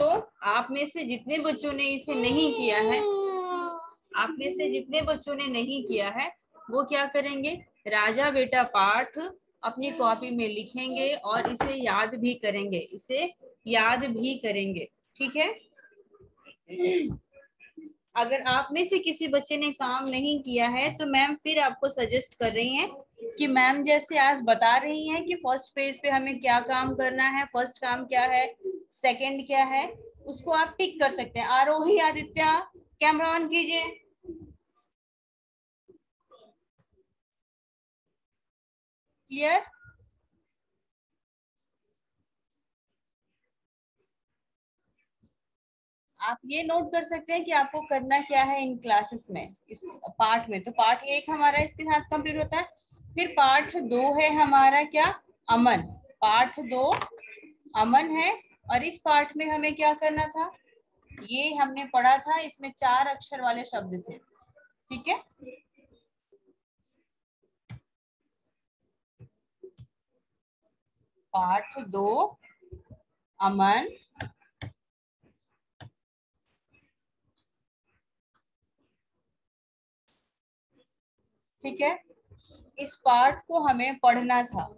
तो आप में से जितने बच्चों ने इसे नहीं किया है, आप में से जितने बच्चों ने नहीं किया है वो क्या करेंगे, राजा बेटा पाठ अपनी कॉपी में लिखेंगे और इसे याद भी करेंगे, इसे याद भी करेंगे। ठीक है। अगर आप में से किसी बच्चे ने काम नहीं किया है तो मैम फिर आपको सजेस्ट कर रही हैं कि मैम जैसे आज बता रही हैं कि फर्स्ट पेज पे हमें क्या काम करना है, फर्स्ट काम क्या है, सेकंड क्या है, उसको आप टिक कर सकते हैं। आरोही आदित्य कैमरा ऑन कीजिए। क्लियर। आप ये नोट कर सकते हैं कि आपको करना क्या है इन क्लासेस में, इस पार्ट में। तो पार्ट 1 हमारा इसके साथ कंप्लीट होता है। फिर पार्ट 2 है हमारा क्या, अमन। पार्ट 2 अमन है। और इस पार्ट में हमें क्या करना था, ये हमने पढ़ा था, इसमें 4 अक्षर वाले शब्द थे। ठीक है। पार्ट 2 अमन। ठीक है। इस पार्ट को हमें पढ़ना था।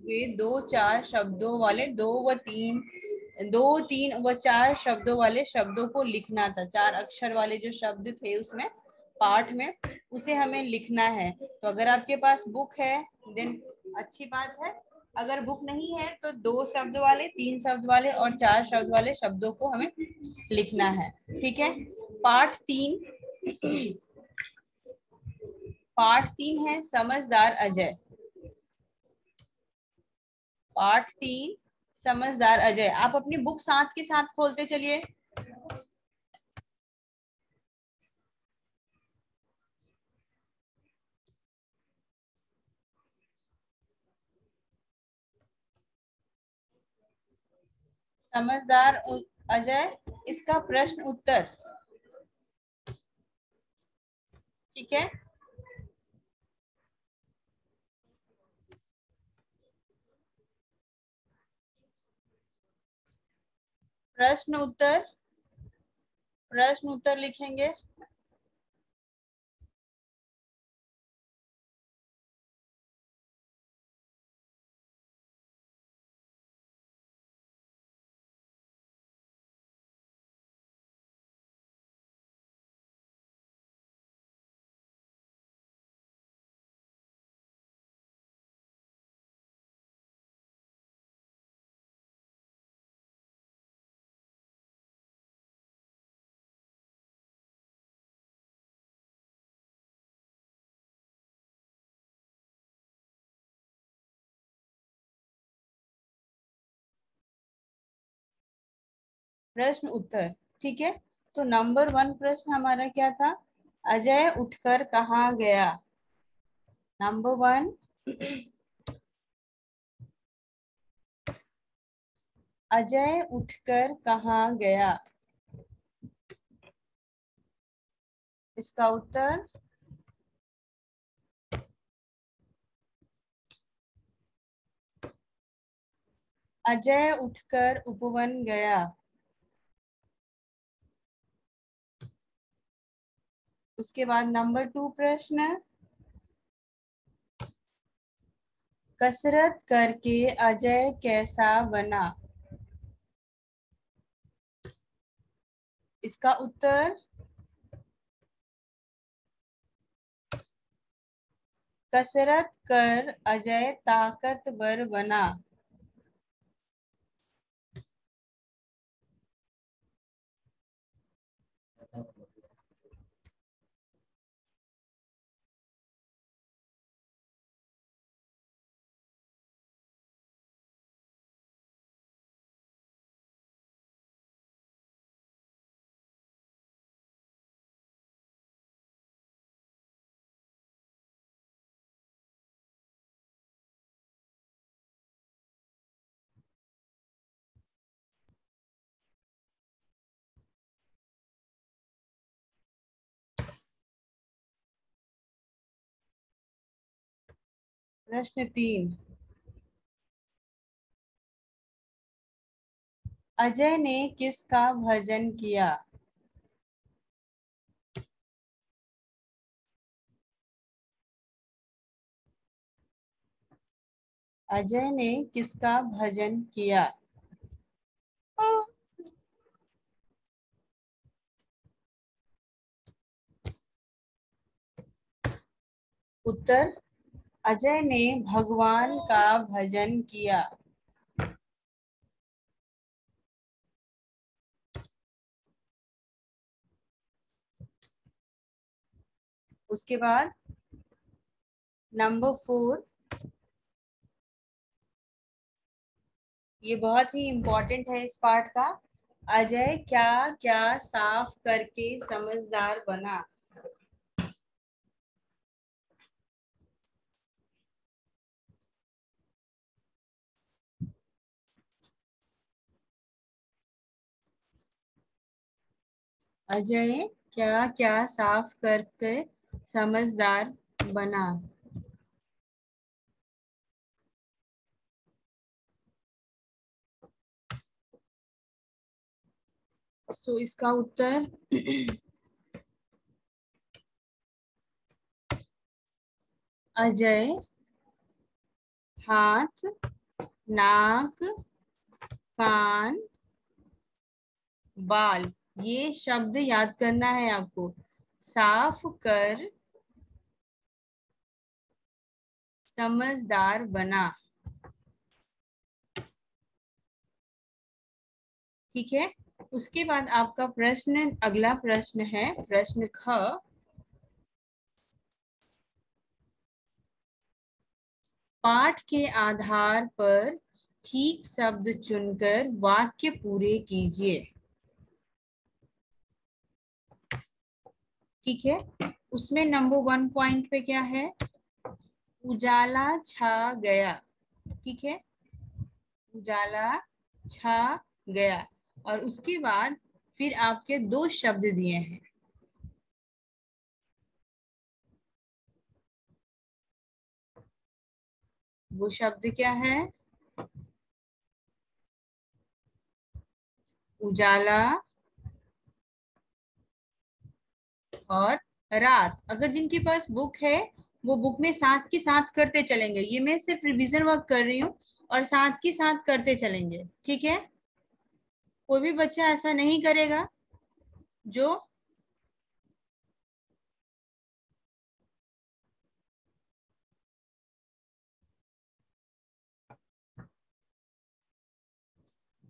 और 2 4 शब्दों वाले, 2 3 व 4 शब्दों वाले शब्दों को लिखना था। 4 अक्षर वाले जो शब्द थे उसमें पाठ में, उसे हमें लिखना है। तो अगर आपके पास बुक है देन अच्छी बात है, अगर बुक नहीं है तो 2 शब्द वाले, 3 शब्द वाले और 4 शब्द वाले शब्दों को हमें लिखना है। ठीक है। पाठ 3 है समझदार अजय। पाठ 3 समझदार अजय। आप अपनी बुक साथ के साथ खोलते चलिए। समझदार अजय, इसका प्रश्न उत्तर। ठीक है। प्रश्न उत्तर, प्रश्न उत्तर लिखेंगे। प्रश्न उत्तर। ठीक है। तो नंबर 1 प्रश्न हमारा क्या था, अजय उठकर कहाँ गया। नंबर 1, अजय उठकर कहाँ गया। इसका उत्तर अजय उठकर उपवन गया। उसके बाद नंबर 2 प्रश्न, कसरत करके अजय कैसा बना। इसका उत्तर, कसरत कर अजय ताकतवर बना। प्रश्न 3, अजय ने किसका भजन किया। अजय ने किसका भजन किया। उत्तर, अजय ने भगवान का भजन किया। उसके बाद नंबर 4, ये बहुत ही इंपॉर्टेंट है इस पार्ट का। अजय क्या क्या साफ करके समझदार बना। अजय क्या क्या साफ करके समझदार बना। सो इसका उत्तर, अजय हाथ, नाक, कान, बाल, ये शब्द याद करना है आपको। साफ कर समझदार बना। ठीक है। उसके बाद आपका प्रश्न, अगला प्रश्न है प्रश्न ख, पाठ के आधार पर ठीक शब्द चुनकर वाक्य पूरे कीजिए। ठीक है। उसमें नंबर 1 पॉइंट पे क्या है, उजाला छा गया। ठीक है, उजाला छा गया। और उसके बाद फिर आपके 2 शब्द दिए हैं। वो शब्द क्या है, उजाला और रात। अगर जिनके पास बुक है वो बुक में साथ के साथ करते चलेंगे। ये मैं सिर्फ रिवीजन वर्क कर रही हूँ और साथ के साथ करते चलेंगे। ठीक है, कोई भी बच्चा ऐसा नहीं करेगा जो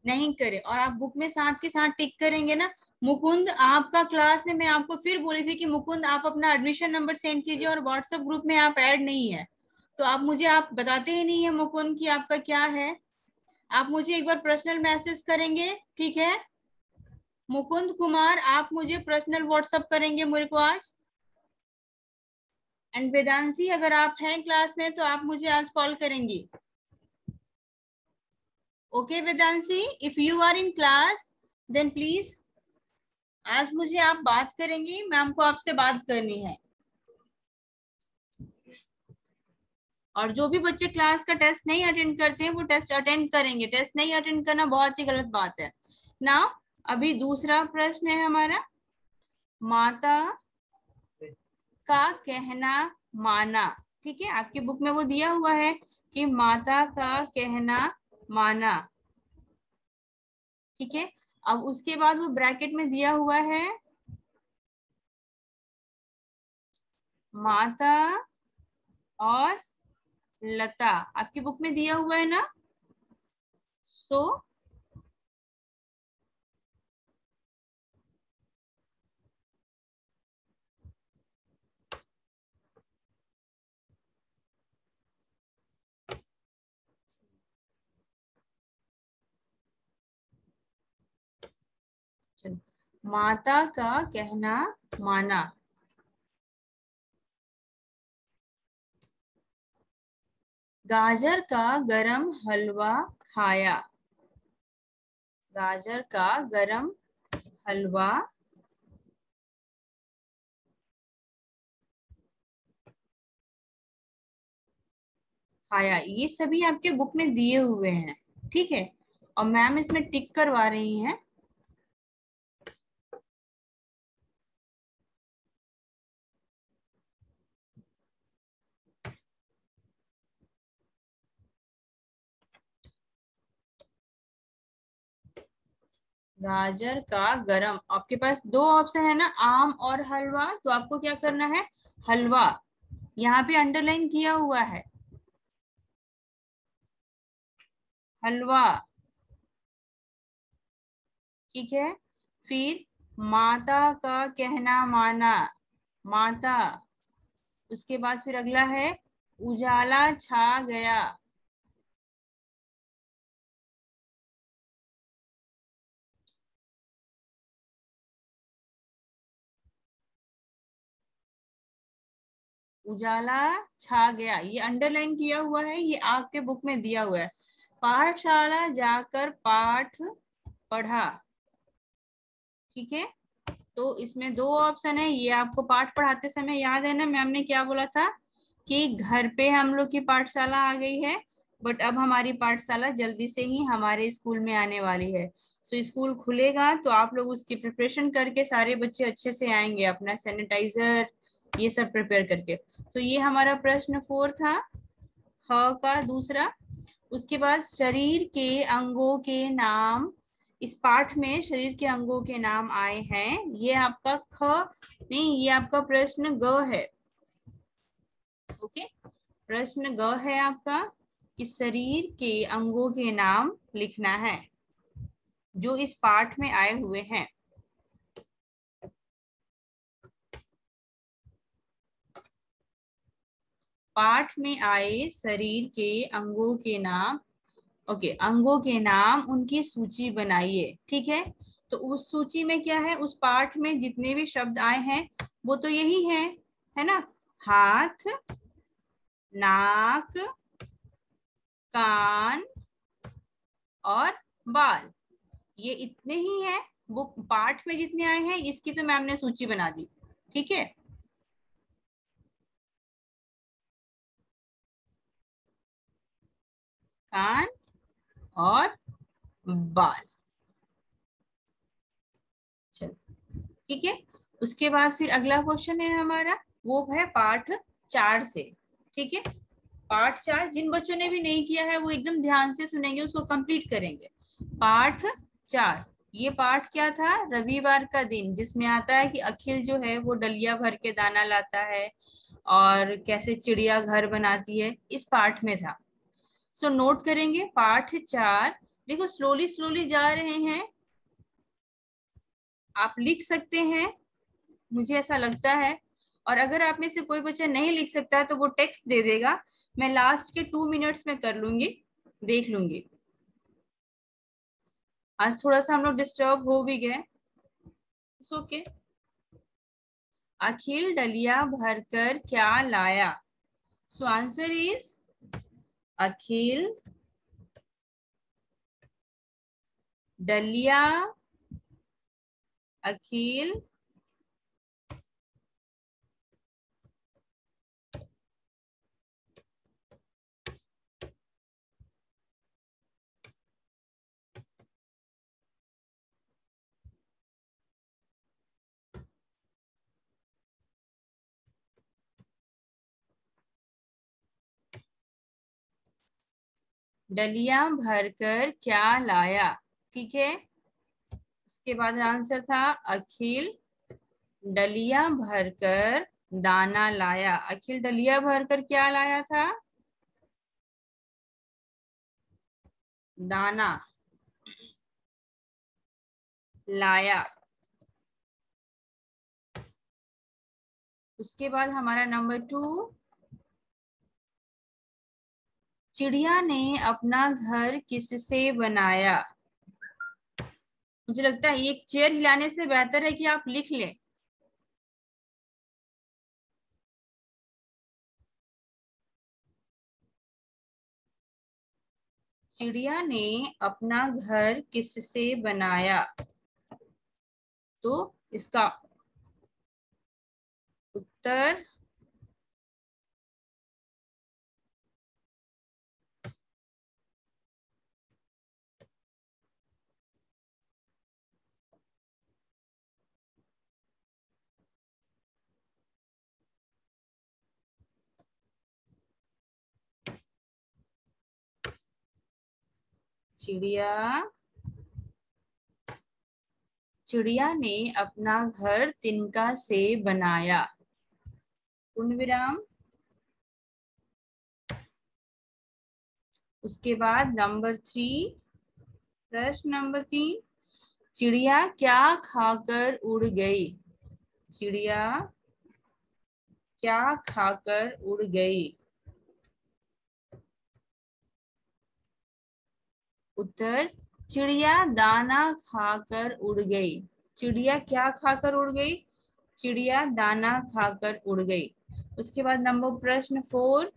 नहीं करे। और आप बुक में साथ के साथ टिक करेंगे ना। मुकुंद, आपका क्लास में मैं आपको फिर बोली थी कि मुकुंद आप अपना एडमिशन नंबर सेंड कीजिए, और व्हाट्सएप ग्रुप में आप ऐड नहीं है तो आप मुझे आप बताते ही नहीं है मुकुंद कि आपका क्या है। आप मुझे एक बार पर्सनल मैसेज करेंगे। ठीक है, मुकुंद कुमार आप मुझे पर्सनल व्हाट्सएप करेंगे मेरे को आज। एंड वेदांशी, अगर आप हैं क्लास में तो आप मुझे आज कॉल करेंगी। Okay Vedanshi, if you are in class then please आज मुझे आप बात करेंगी, मैम को आपसे बात करनी है। और जो भी बच्चे क्लास का टेस्ट नहीं अटेंड करते हैं वो टेस्ट अटेंड करेंगे, टेस्ट नहीं अटेंड करना बहुत ही गलत बात है ना। अभी दूसरा प्रश्न है हमारा, माता का कहना माना। ठीक है, आपकी बुक में वो दिया हुआ है कि माता का कहना माना। ठीक है, अब उसके बाद वो ब्रैकेट में दिया हुआ है माता और लता, आपकी बुक में दिया हुआ है ना। सो माता का कहना माना। गाजर का गरम हलवा खाया। गाजर का गरम हलवा खाया। ये सभी आपके बुक में दिए हुए हैं। ठीक है, और मैम इसमें टिक करवा रही हैं। गाजर का गरम, आपके पास दो ऑप्शन है ना, आम और हलवा, तो आपको क्या करना है, हलवा, यहाँ पे अंडरलाइन किया हुआ है हलवा। ठीक है, फिर माता का कहना माना, माता। उसके बाद फिर अगला है उजाला छा गया। उजाला छा गया, ये अंडरलाइन किया हुआ है, ये आपके बुक में दिया हुआ है। पाठशाला जाकर पाठ पढ़ा। ठीक है, तो इसमें दो ऑप्शन है, ये आपको पाठ पढ़ाते समय याद है ना, मैम ने क्या बोला था कि घर पे हम लोग की पाठशाला आ गई है, बट अब हमारी पाठशाला जल्दी से ही हमारे स्कूल में आने वाली है। सो स्कूल खुलेगा तो आप लोग उसकी प्रिपरेशन करके सारे बच्चे अच्छे से आएंगे, अपना सैनिटाइजर ये सब प्रिपेयर करके। तो ये हमारा प्रश्न 4 था, ख का दूसरा। उसके बाद शरीर के अंगों के नाम, इस पाठ में शरीर के अंगों के नाम आए हैं, ये आपका ख नहीं, ये आपका प्रश्न ग है। ओके, प्रश्न ग है आपका कि शरीर के अंगों के नाम लिखना है जो इस पाठ में आए हुए हैं। पाठ में आए शरीर के अंगों के नाम, ओके, अंगों के नाम उनकी सूची बनाइए। ठीक है, तो उस सूची में क्या है, उस पाठ में जितने भी शब्द आए हैं वो तो यही है ना, हाथ, नाक, कान और बाल, ये इतने ही हैं। वो पाठ में जितने आए हैं इसकी तो मैम ने सूची बना दी। ठीक है, कान और बाल। चलो ठीक है, उसके बाद फिर अगला क्वेश्चन है हमारा, वो है पाठ 4 से। ठीक है, पाठ 4 जिन बच्चों ने भी नहीं किया है वो एकदम ध्यान से सुनेंगे, उसको कंप्लीट करेंगे। पाठ 4, ये पाठ क्या था, रविवार का दिन, जिसमें आता है कि अखिल जो है वो डलिया भर के दाना लाता है और कैसे चिड़िया घर बनाती है, इस पाठ में था। सो नोट करेंगे पाठ 4। देखो स्लोली स्लोली जा रहे हैं, आप लिख सकते हैं, मुझे ऐसा लगता है। और अगर आप में से कोई बच्चा नहीं लिख सकता है तो वो टेक्स्ट दे देगा, मैं लास्ट के 2 मिनट्स में कर लूंगी, देख लूंगी। आज थोड़ा सा हम लोग डिस्टर्ब हो भी गए, ओके। अखिल डलिया भरकर क्या लाया। सो आंसर इज अखिल डलिया, अखिल डलिया भरकर क्या लाया। ठीक है, उसके बाद आंसर था अखिल डलिया भरकर दाना लाया। अखिल डलिया भरकर क्या लाया था? दाना लाया। उसके बाद हमारा नंबर 2, चिड़िया ने अपना घर किससे बनाया। मुझे लगता है एक चेयर हिलाने से बेहतर है कि आप लिख लें। चिड़िया ने अपना घर किससे बनाया? तो इसका उत्तर चिड़िया चिड़िया ने अपना घर तिनका से बनाया। पूर्ण विराम। उसके बाद नंबर 3, प्रश्न नंबर 3, चिड़िया क्या खाकर उड़ गई। चिड़िया क्या खाकर उड़ गई? उत्तर चिड़िया दाना खाकर उड़ गई। चिड़िया क्या खाकर उड़ गई? चिड़िया दाना खाकर उड़ गई। उसके बाद नंबर प्रश्न 4,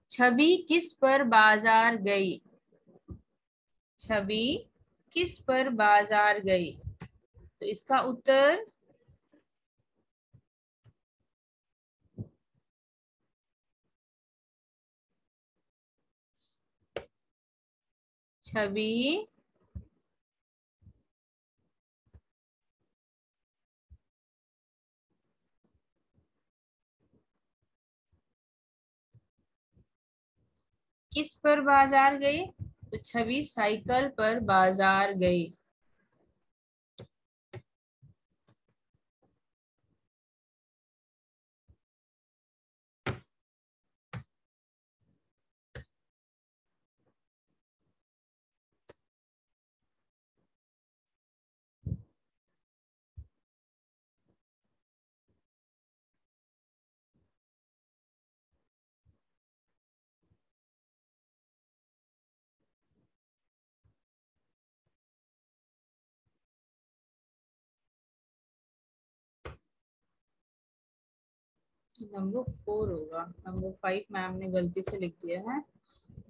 छवि किस पर बाजार गई। छवि किस पर बाजार गई? तो इसका उत्तर छवि किस पर बाजार गई? तो छवि साइकिल पर बाजार गई। नंबर 4 होगा। नंबर 5 मैम ने गलती से लिख दिया है,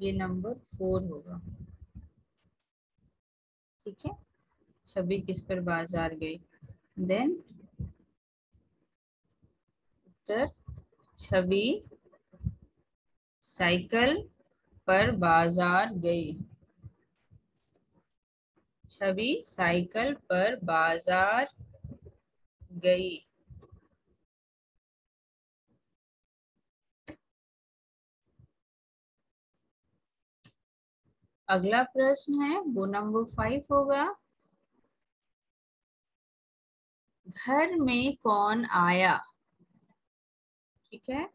ये नंबर 4 होगा। ठीक है, छवि किस पर बाजार गई। देन उत्तर छवि साइकिल पर बाजार गई। छवि साइकिल पर बाजार गई। अगला प्रश्न है वो नंबर 5 होगा। घर में कौन आया। ठीक है,